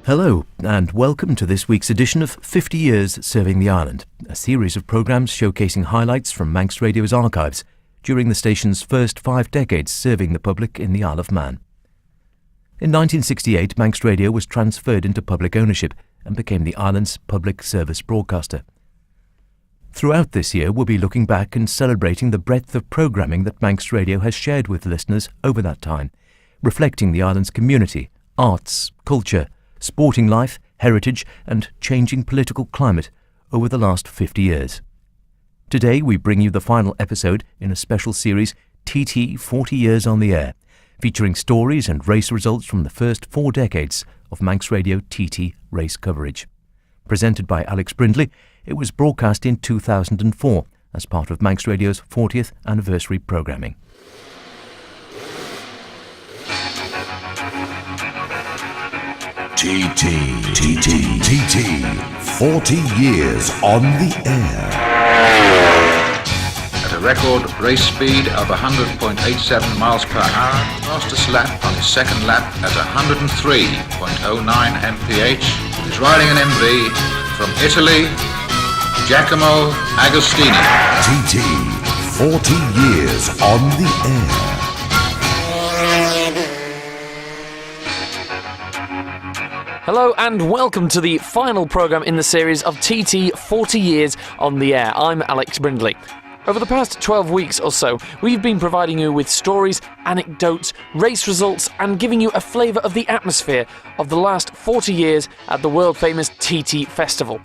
Hello, and welcome to this week's edition of 50 Years Serving the Island, a series of programmes showcasing highlights from Manx Radio's archives during the station's first 5 decades serving the public in the Isle of Man. In 1968, Manx Radio was transferred into public ownership and became the island's public service broadcaster. Throughout this year, we'll be looking back and celebrating the breadth of programming that Manx Radio has shared with listeners over that time, reflecting the island's community, arts, culture, sporting life, heritage and changing political climate over the last 50 years. Today we bring you the final episode in a special series, TT 40 Years on the Air, featuring stories and race results from the first 4 decades of Manx Radio TT race coverage. Presented by Alex Brindley, it was broadcast in 2004 as part of Manx Radio's 40th anniversary programming. TT 40 years on the air. At a record race speed of 100.87 miles per hour, fastest lap on his second lap at 103.09 mph, is riding an MV from Italy, Giacomo Agostini. TT 40 years on the air. Hello and welcome to the final programme in the series of TT 40 Years on the Air. I'm Alex Brindley. Over the past 12 weeks or so, we've been providing you with stories, anecdotes, race results and giving you a flavour of the atmosphere of the last 40 years at the world-famous TT Festival.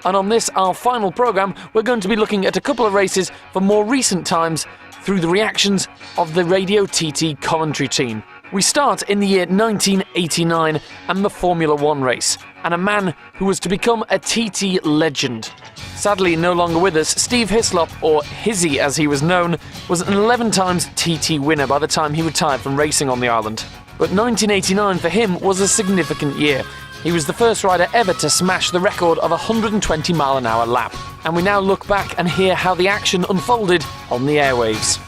And on this, our final programme, we're going to be looking at a couple of races from more recent times through the reactions of the Radio TT commentary team. We start in the year 1989 and the Formula One race, and a man who was to become a TT legend. Sadly no longer with us, Steve Hislop, or Hizzy as he was known, was an 11 times TT winner by the time he retired from racing on the island. But 1989 for him was a significant year. He was the first rider ever to smash the record of a 120 mile an hour lap. And we now look back and hear how the action unfolded on the airwaves.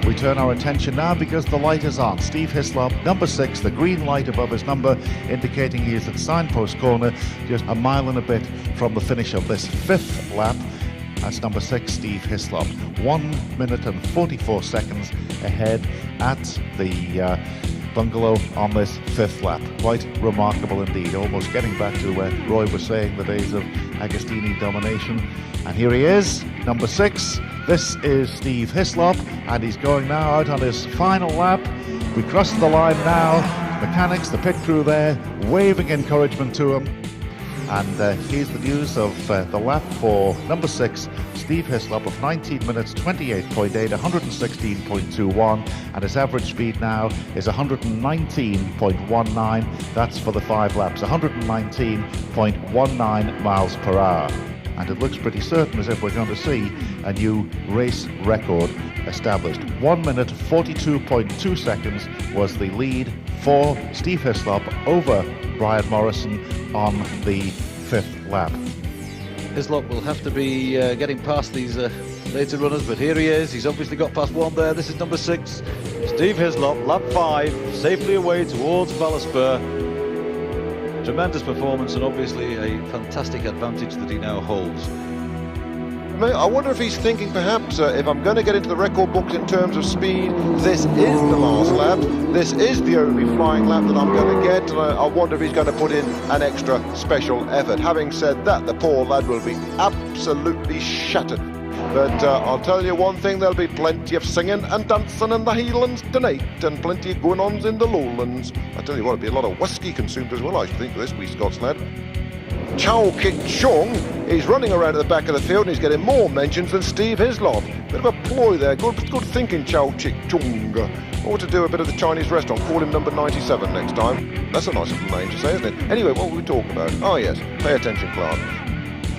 We turn our attention now because the light is on. Steve Hislop, number 6, the green light above his number indicating he is at signpost corner, just a mile and a bit from the finish of this 5th lap. That's number 6, Steve Hislop. 1 minute and 44 seconds ahead at the bungalow on this 5th lap. Quite remarkable indeed, almost getting back to where Roy was saying the days of Agostini domination. And here he is, number 6. This is Steve Hislop, and he's going now out on his final lap. We cross the line now. Mechanics, the pit crew there, waving encouragement to him. And here's the news of the lap for number 6, Steve Hislop, of 19 minutes 28.8, 116.21, and his average speed now is 119.19. That's for the 5 laps, 119.19 miles per hour. And it looks pretty certain as if we're going to see a new race record established. 1 minute 42.2 seconds was the lead for Steve Hislop over Brian Morrison on the 5th lap. Hislop will have to be getting past these later runners, but here he is. He's obviously got past one there. This is number 6, Steve Hislop, lap 5, safely away towards Ballasper. Tremendous performance and obviously a fantastic advantage that he now holds. I wonder if he's thinking perhaps if I'm going to get into the record books in terms of speed, this is the last lap, this is the only flying lap that I'm going to get, and I wonder if he's going to put in an extra special effort. Having said that, the poor lad will be absolutely shattered. But I'll tell you one thing, there'll be plenty of singing and dancing in the Highlands tonight, and plenty of going-ons in the Lowlands. I tell you what, there'll be a lot of whiskey consumed as well, I should think, for this wee Scots lad. Chow Kik Chung is running around at the back of the field and he's getting more mentions than Steve Hislop. Bit of a ploy there, good thinking, Chow Kik Chung. Ought to do a bit of the Chinese restaurant, call him number 97 next time. That's a nice little name to say, isn't it? Anyway, what were we talking about? Oh yes, pay attention, Clark.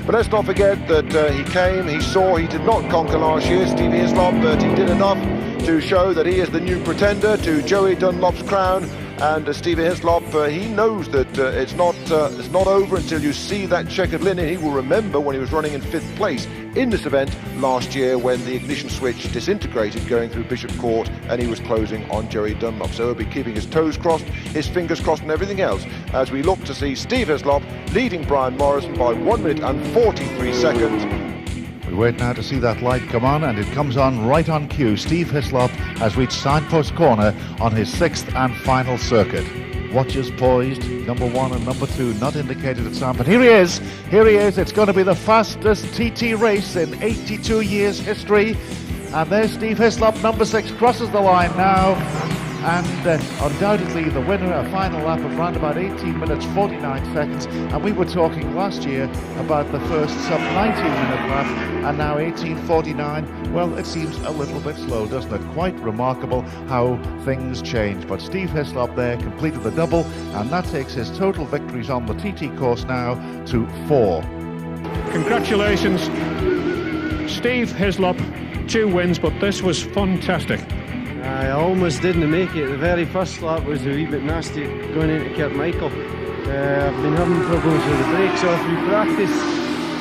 But let's not forget that he came, he saw, he did not conquer last year, Stevie Hislop, but he did enough to show that he is the new pretender to Joey Dunlop's crown, and Stevie Hislop, he knows that it's not over until you see that checkered linen. He will remember when he was running in 5th place in this event last year when the ignition switch disintegrated going through Bishop Court and he was closing on Joey Dunlop. So he'll be keeping his toes crossed, his fingers crossed and everything else as we look to see Steve Hislop leading Brian Morrison by 1 minute and 43 seconds. We wait now to see that light come on, and it comes on right on cue. Steve Hislop has reached Signpost Corner on his 6th and final circuit. Watches poised, number 1 and number 2 not indicated at time, but here he is, it's going to be the fastest TT race in 82 years history, and there's Steve Hislop, number 6, crosses the line now, and undoubtedly the winner, a final lap of around about 18 minutes 49 seconds, and we were talking last year about the first sub 19 minute lap, and now 18:49. Well, it seems a little bit slow, doesn't it? Quite remarkable how things change, but Steve Hislop there completed the double, and that takes his total victories on the TT course now to 4. Congratulations, Steve Hislop, 2 wins, but this was fantastic. I almost didn't make it. The very first lap was a wee bit nasty going into Kirkmichael. I've been having problems with the brakes all through practice,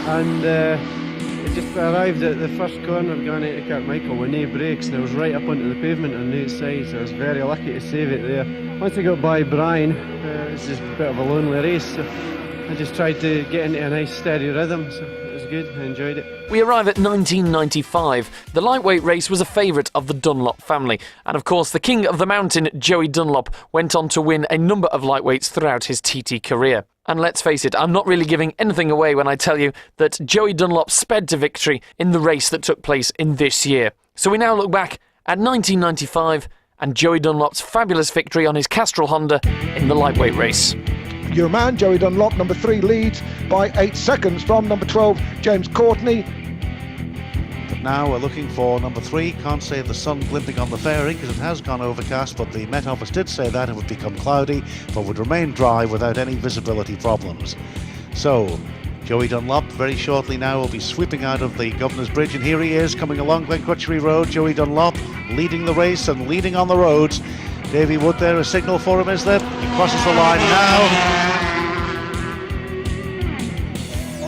and I just arrived at the first corner going into Kirkmichael with no brakes, and I was right up onto the pavement on the outside, so I was very lucky to save it there. Once I got by Brian, it was just a bit of a lonely race, so I just tried to get into a nice steady rhythm, so it was good, I enjoyed it. We arrive at 1995. The lightweight race was a favourite of the Dunlop family, and of course the king of the mountain, Joey Dunlop, went on to win a number of lightweights throughout his TT career. And let's face it, I'm not really giving anything away when I tell you that Joey Dunlop sped to victory in the race that took place in this year. So we now look back at 1995 and Joey Dunlop's fabulous victory on his Castrol Honda in the lightweight race. Your man, Joey Dunlop, number 3, leads by 8 seconds from number 12, James Courtney. But now we're looking for number 3. Can't say the sun glimping on the fairing because it has gone overcast, but the Met Office did say that it would become cloudy but would remain dry without any visibility problems. So Joey Dunlop very shortly now will be sweeping out of the Governor's Bridge, and here he is coming along Glencrutchery Road. Joey Dunlop leading the race and leading on the roads. Davy Wood there, a signal for him, is there? He crosses the line now.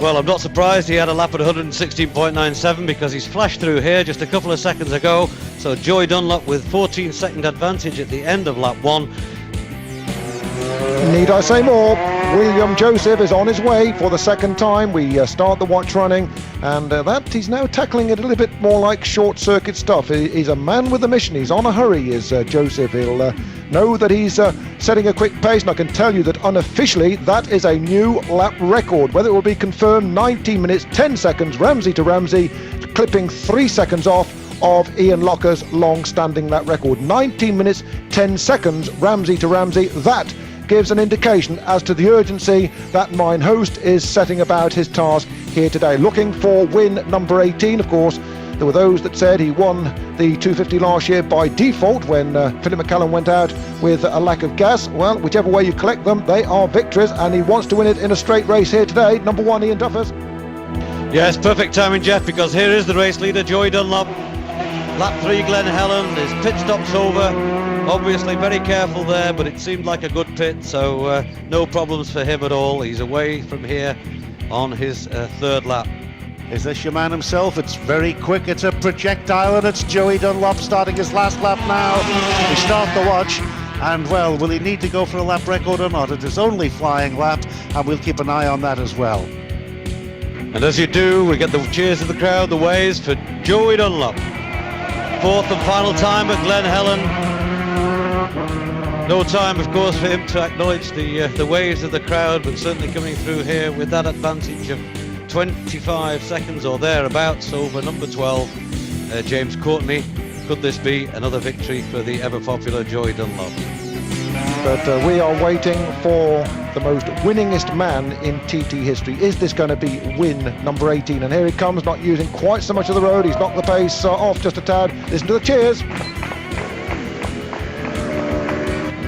Well, I'm not surprised he had a lap at 116.97 because he's flashed through here just a couple of seconds ago. So Joey Dunlop with 14-second advantage at the end of lap 1. Need I say more? William Joseph is on his way for the second time. We start the watch running, and that he's now tackling it a little bit more like short circuit stuff. He's a man with a mission. He's on a hurry, is Joseph. He'll know that he's setting a quick pace, and I can tell you that unofficially that is a new lap record. Whether it will be confirmed, 19 minutes 10 seconds Ramsey to Ramsey, clipping 3 seconds off of Ian Locker's long-standing lap record. 19 minutes 10 seconds Ramsey to Ramsey. That gives an indication as to the urgency that mine host is setting about his task here today. Looking for win number 18, of course. There were those that said he won the 250 last year by default when Philip McCallum went out with a lack of gas. Well, whichever way you collect them, they are victories, and he wants to win it in a straight race here today. Number 1, Ian Duffers. Yes, perfect timing, Jeff, because here is the race leader, Joey Dunlop. Lap 3, Glen Helen. His pit stop's over. Obviously very careful there, but it seemed like a good pit, so no problems for him at all. He's away from here on his 3rd lap. Is this your man himself? It's very quick, it's a projectile, and it's Joey Dunlop starting his last lap now. We start the watch, and well, will he need to go for a lap record or not? It is only flying lap, and we'll keep an eye on that as well. And as you do, we get the cheers of the crowd, the waves for Joey Dunlop. 4th and final time at Glen Helen. No time, of course, for him to acknowledge the waves of the crowd, but certainly coming through here with that advantage of 25 seconds or thereabouts over number 12, James Courtney. Could this be another victory for the ever-popular Joey Dunlop? But we are waiting for the most winningest man in TT history. Is this going to be win number 18? And here he comes, not using quite so much of the road. He's knocked the pace off just a tad. Listen to the cheers.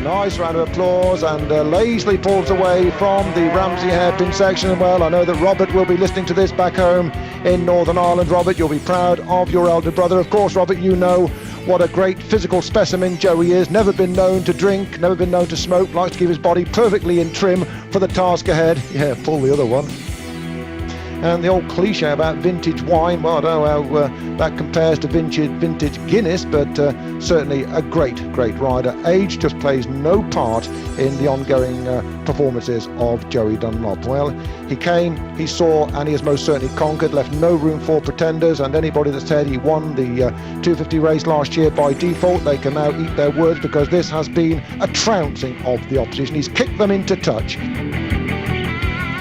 Nice round of applause, and lazily pulls away from the Ramsey hairpin section. Well, I know that Robert will be listening to this back home in Northern Ireland. Robert, you'll be proud of your elder brother. Of course, Robert, you know what a great physical specimen Joey is. Never been known to drink, never been known to smoke, likes to keep his body perfectly in trim for the task ahead. Yeah, pull the other one. And the old cliche about vintage wine, well, I don't know how that compares to vintage Guinness, but certainly a great rider. Age just plays no part in the ongoing performances of Joey Dunlop. Well, he came, he saw, and he has most certainly conquered, left no room for pretenders, and anybody that said he won the 250 race last year by default, they can now eat their words, because this has been a trouncing of the opposition. He's kicked them into touch.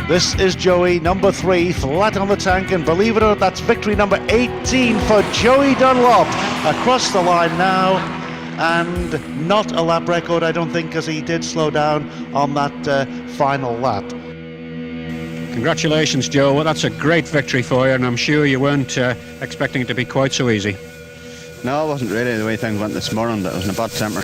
This is Joey, number 3, flat on the tank, and believe it or not, that's victory number 18 for Joey Dunlop. Across the line now, and not a lap record, I don't think, because he did slow down on that final lap. Congratulations, Joe. Well, that's a great victory for you, and I'm sure you weren't expecting it to be quite so easy. No, it wasn't really. The way things went this morning, that was in a bad temper.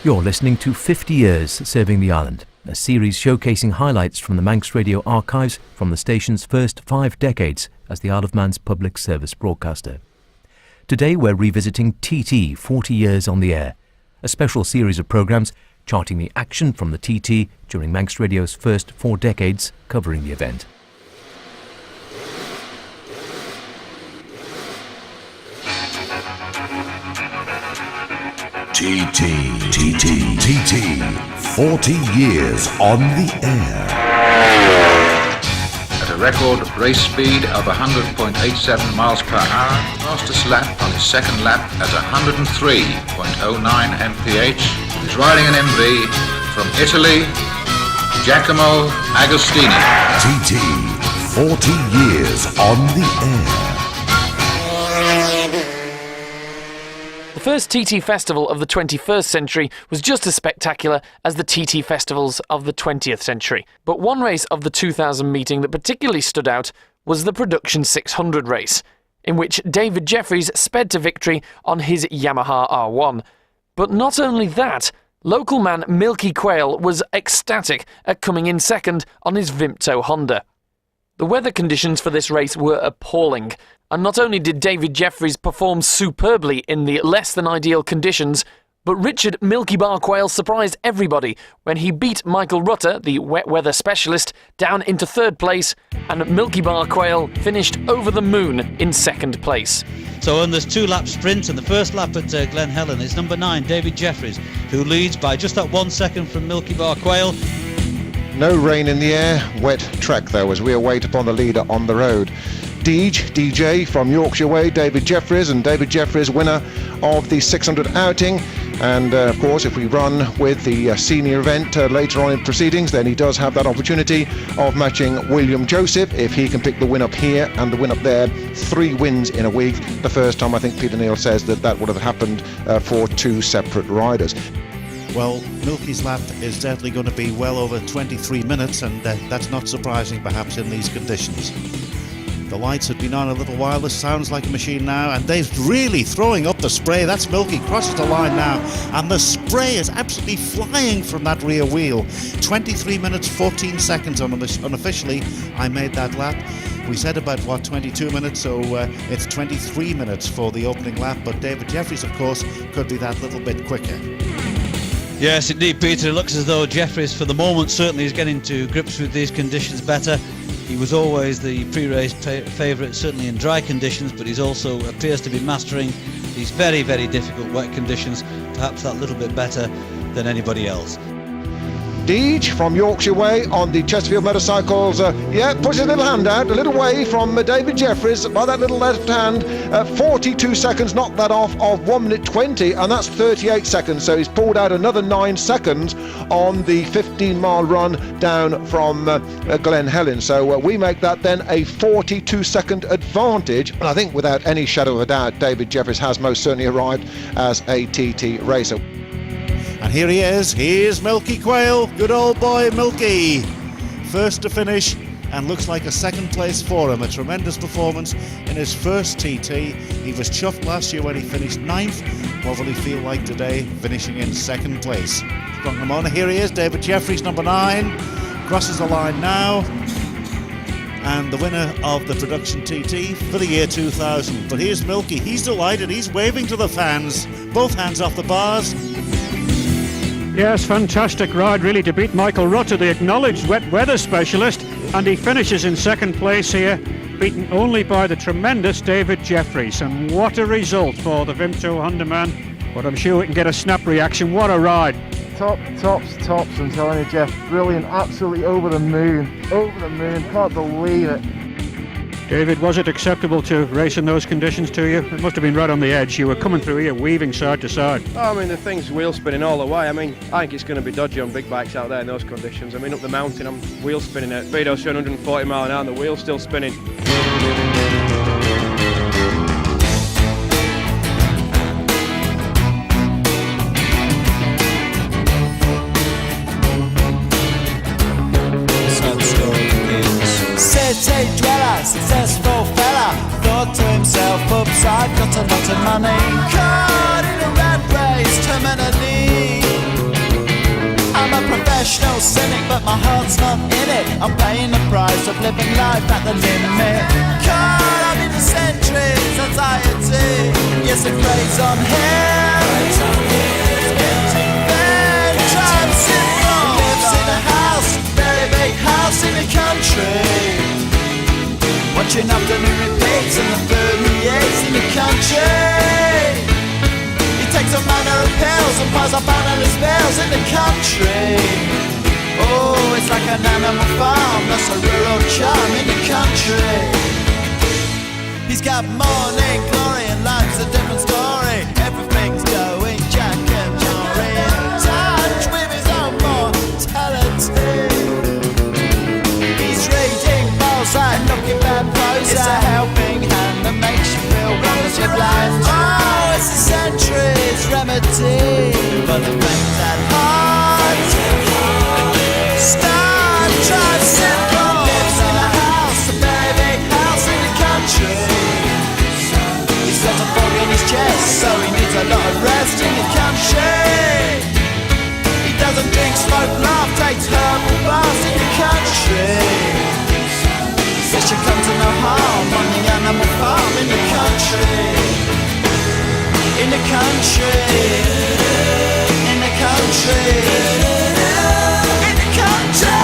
You're listening to 50 Years Serving the Island, a series showcasing highlights from the Manx radio archives from the station's first 5 decades as the Isle of Man's public service broadcaster. Today we're revisiting TT 40 Years on the Air, a special series of programmes charting the action from the TT during Manx radio's first 4 decades covering the event. TT, 40 years on the air. At a record race speed of 100.87 miles per hour, fastest lap on his second lap at 103.09 mph. He's riding an MV from Italy, Giacomo Agostini. TT, 40 years on the air. The first TT Festival of the 21st century was just as spectacular as the TT Festivals of the 20th century. But one race of the 2000 meeting that particularly stood out was the Production 600 race, in which David Jeffries sped to victory on his Yamaha R1. But not only that, local man Milky Quayle was ecstatic at coming in second on his Vimto Honda. The weather conditions for this race were appalling. And not only did David Jeffries perform superbly in the less than ideal conditions, but Richard Milky Bar Quayle surprised everybody when he beat Michael Rutter, the wet weather specialist, down into 3rd place, and Milky Bar Quayle finished over the moon in 2nd place. So on this 2-lap sprint, and the first lap at Glen Helen is number 9, David Jeffries, who leads by just that 1 second from Milky Bar Quayle. No rain in the air, wet track though, as we await upon the leader on the road. DJ from Yorkshire Way, David Jeffries, and David Jeffries winner of the 600 outing. And of course, if we run with the senior event later on in proceedings, then he does have that opportunity of matching William Joseph if he can pick the win up here and the win up there. 3 wins in a week. The first time I think Peter Neal says that would have happened for 2 separate riders. Well, Milky's lap is definitely going to be well over 23 minutes, and that's not surprising perhaps in these conditions. The lights have been on a little while. This sounds like a machine now, and Dave's really throwing up the spray. That's Milky, crosses the line now, and the spray is absolutely flying from that rear wheel. 23 minutes 14 seconds unofficially I made that lap. We said about 22 minutes, so it's 23 minutes for the opening lap, but David Jeffries, of course, could be that little bit quicker. Yes, indeed, Peter. It looks as though Jeffries, for the moment, certainly is getting to grips with these conditions better. He was always the pre-race favourite, certainly in dry conditions, but he's also appears to be mastering these very, very difficult wet conditions, perhaps that little bit better than anybody else. Deej from Yorkshire Way on the Chesterfield motorcycles, puts his little hand out, a little way from David Jeffries by that little left hand. 42 seconds, knocked that off of 1 minute 20, and that's 38 seconds. So he's pulled out another 9 seconds on the 15-mile run down from Glen Helen. So we make that then a 42-second advantage. And I think without any shadow of a doubt, David Jeffries has most certainly arrived as a TT racer. And here he is, here's Milky Quayle, good old boy Milky. First to finish, and looks like a 2nd place for him. A tremendous performance in his first TT. He was chuffed last year when he finished 9th. What will he feel like today, finishing in 2nd place? Strong Ramona, here he is, David Jeffries, number 9. Crosses the line now. and the winner of the production TT for the year 2000. But here's Milky. He's delighted. He's waving to the fans. Both hands off the bars. Yes, fantastic ride really to beat Michael Rutter, the acknowledged wet weather specialist, and he finishes in second place here, beaten only by the tremendous David Jeffries. And what a result for the Vimto Honda man. But I'm sure we can get a snap reaction. What a ride. Tops, I'm telling you, Jeff. Brilliant, absolutely over the moon, can't believe it. David, was it acceptable to race in those conditions to you? It must have been right on the edge. You were coming through here, weaving side to side. Oh, I mean, the thing's wheel spinning all the way. I mean, I think it's going to be dodgy on big bikes out there in those conditions. I mean, up the mountain, I'm wheel spinning at speedo showing 140 mile an hour and the wheel's still spinning. City dweller, successful fella, thought to himself, oops, I've got a lot of money. Caught in a rat race, terminally. I'm a professional cynic, but my heart's not in it. I'm paying the price of living life at the limit. Caught up in the centuries, anxiety. Yes, it preys on him. It's getting bad, drives him wrong. Lives in a house, very big house in the country. Watching afternoon repeats and the food he eats in the country. He takes a manner of pills and piles up analyst bills in the country. Oh, it's like an animal farm, that's a rural charm in the country. He's got morning glory and life's a different story. Everything's going Jack and Jory in touch with his own mortality. He's reading Balzac, looking bad Prozac. It's a helping hand that makes you feel relative blind. Oh, it's a century's remedy for the things at heart. Star drives simple. Lives in a house, a very big house in the country. He's got a fog in his chest, so he needs a lot of rest in the country. He doesn't drink, smoke, laugh, takes herbal baths in the country. Says you come to no harm on the animal farm in the country. In the country. In the country. In the country.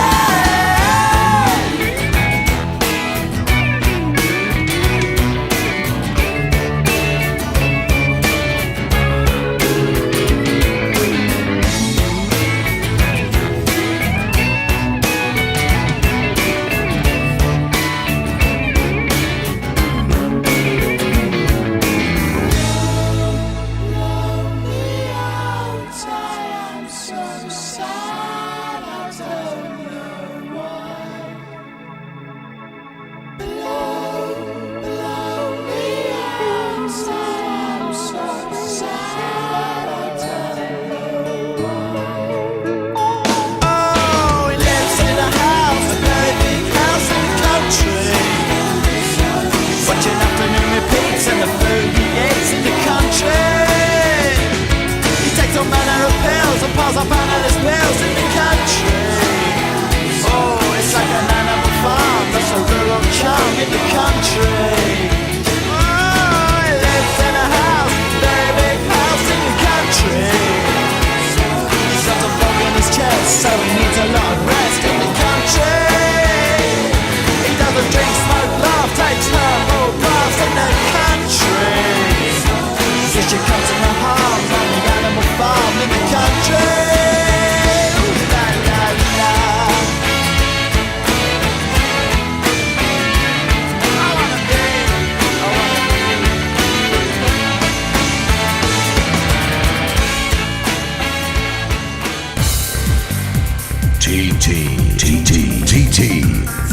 TT,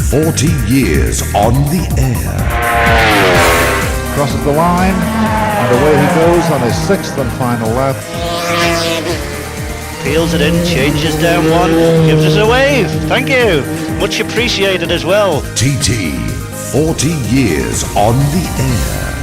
40 years on the air. Crosses the line, and away he goes on his sixth and final lap. Peels it in, changes down one, gives us a wave. Thank you. Much appreciated as well. TT, 40 years on the air.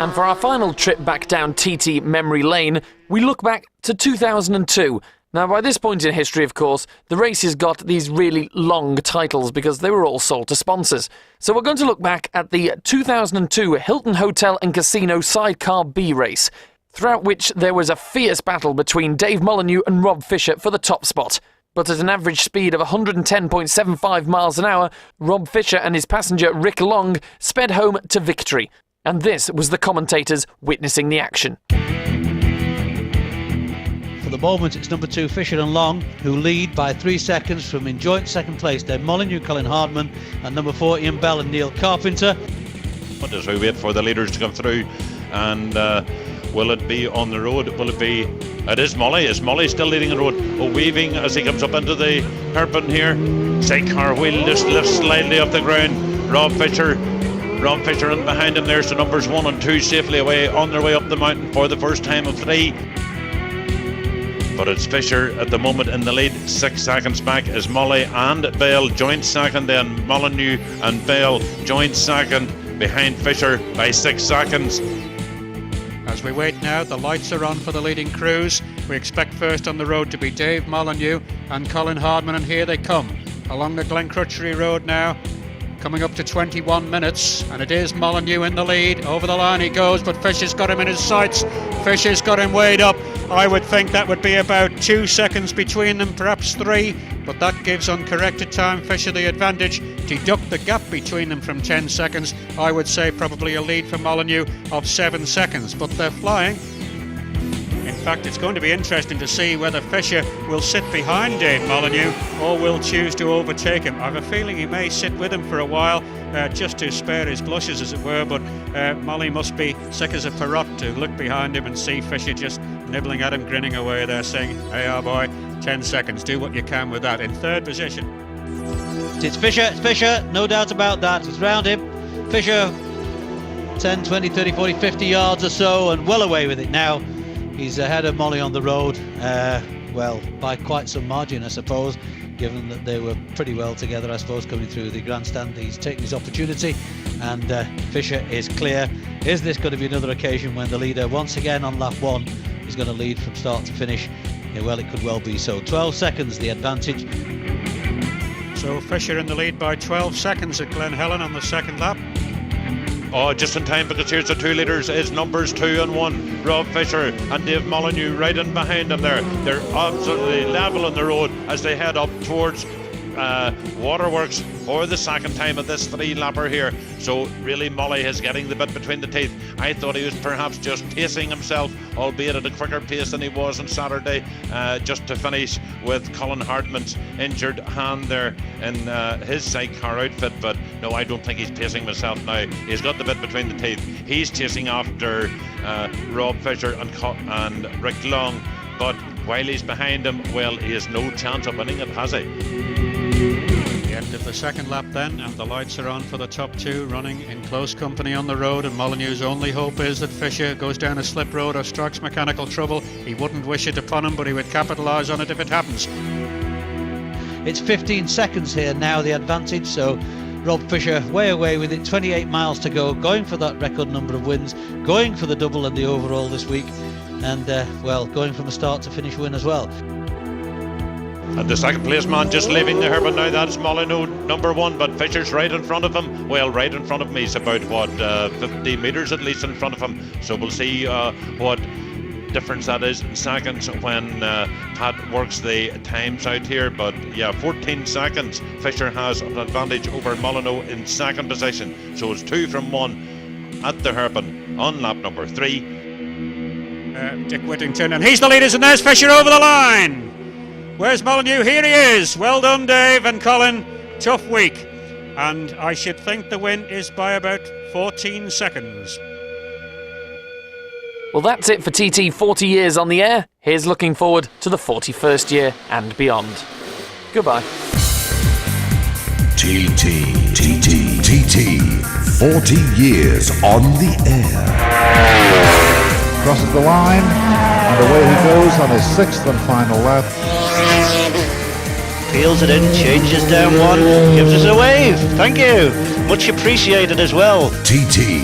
And for our final trip back down TT memory lane, we look back to 2002. Now, by this point in history, of course, the race has got these really long titles because they were all sold to sponsors. So we're going to look back at the 2002 Hilton Hotel and Casino Sidecar B race, throughout which there was a fierce battle between Dave Molyneux and Rob Fisher for the top spot. But at an average speed of 110.75 miles an hour, Rob Fisher and his passenger Rick Long sped home to victory. And this was the commentators witnessing the action. For the moment, it's number 2 Fisher and Long who lead by 3 seconds from in joint second place. They're Molyneux, Colin Hardman, and number 4 Ian Bell and Neil Carpenter. But as we wait for the leaders to come through, and will it be on the road? Will it be? It is Molly. Is Molly still leading the road? Oh, weaving as he comes up into the hairpin here. Sidecar wheel just lifts slightly off the ground. Rob Fisher and behind him there's the numbers 1 and 2 safely away on their way up the mountain for the first time of 3. But it's Fisher at the moment in the lead. 6 seconds back is Molly and Bale joint second, then Molyneux and Bale joint second behind Fisher by 6 seconds. As we wait now, the lights are on for the leading crews. We expect first on the road to be Dave Molyneux and Colin Hardman, and here they come along the Glencrutchery Road now, coming up to 21 minutes, and it is Molyneux in the lead. Over the line he goes, but Fisher's got him in his sights. Fisher's got him weighed up. I would think that would be about 2 seconds between them, perhaps 3, but that gives uncorrected time Fisher the advantage. Deduct the gap between them from 10 seconds, I would say probably a lead for Molyneux of 7 seconds, but they're flying. In fact, it's going to be interesting to see whether Fisher will sit behind Dave Molyneux or will choose to overtake him. I have a feeling he may sit with him for a while, just to spare his blushes, as it were, but Molly must be sick as a parrot to look behind him and see Fisher just nibbling at him, grinning away there, saying, "Hey, our boy, 10 seconds, do what you can with that." In third position, It's Fisher, no doubt about that. He's round him. Fisher, 10, 20, 30, 40, 50 yards or so, and well away with it now. He's ahead of Molly on the road, well, by quite some margin, I suppose, given that they were pretty well together, I suppose, coming through the grandstand. He's taken his opportunity, and Fisher is clear. Is this going to be another occasion when the leader, once again on lap 1, is going to lead from start to finish? Yeah, well, it could well be so. 12 seconds the advantage. so Fisher in the lead by 12 seconds at Glen Helen on the second lap. Oh, just in time, because here's the 2 leaders is numbers 2 and 1, Rob Fisher and Dave Molyneux right in behind them there. They're absolutely level on the road as they head up towards Waterworks for the second time at this 3-lapper here. So really Molly is getting the bit between the teeth. I thought he was perhaps just pacing himself, albeit at a quicker pace than he was on Saturday, just to finish with Colin Hardman's injured hand there in his sidecar outfit. But no, I don't think he's pacing himself now. He's got the bit between the teeth. He's chasing after Rob Fisher and Rick Long, but while he's behind him, well, he has no chance of winning it, has he? The end of the second lap then, and the lights are on for the top 2 running in close company on the road, and Molyneux's only hope is that Fisher goes down a slip road or strikes mechanical trouble. He wouldn't wish it upon him, but he would capitalise on it if it happens. It's 15 seconds here now, the advantage, so Rob Fisher way away with it. 28 miles to go, going for that record number of wins, going for the double and the overall this week, and well, going from a start to finish win as well. And the second place man just leaving the hairpin now, that's Molyneux, number 1, but Fisher's right in front of him. Well, right in front of me, he's about, 50 metres at least in front of him. So we'll see what difference that is in seconds when Pat works the times out here. But yeah, 14 seconds Fisher has an advantage over Molyneux in second position. So it's 2 from 1 at the hairpin on lap number 3. Dick Whittington, and he's the leaders, and there's Fisher over the line. Where's Molyneux? Here he is. Well done, Dave and Colin. Tough week. And I should think the win is by about 14 seconds. Well, that's it for TT 40 years on the air. Here's looking forward to the 41st year and beyond. Goodbye. TT 40 years on the air. Crosses the line, and away he goes on his 6th and final lap. Peels it in, changes down 1, gives us a wave. Thank you. Much appreciated as well. TT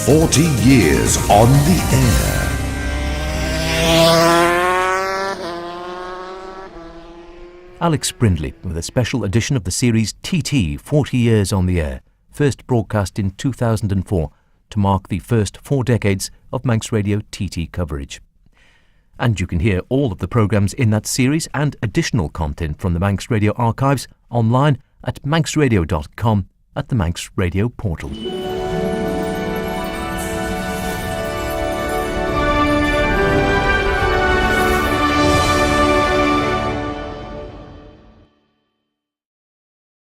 40 years on the air. Alex Brindley with a special edition of the series TT 40 Years on the Air, first broadcast in 2004 to mark the first 4 decades of Manx Radio TT coverage. And you can hear all of the programmes in that series and additional content from the Manx Radio archives online at manxradio.com at the Manx Radio portal.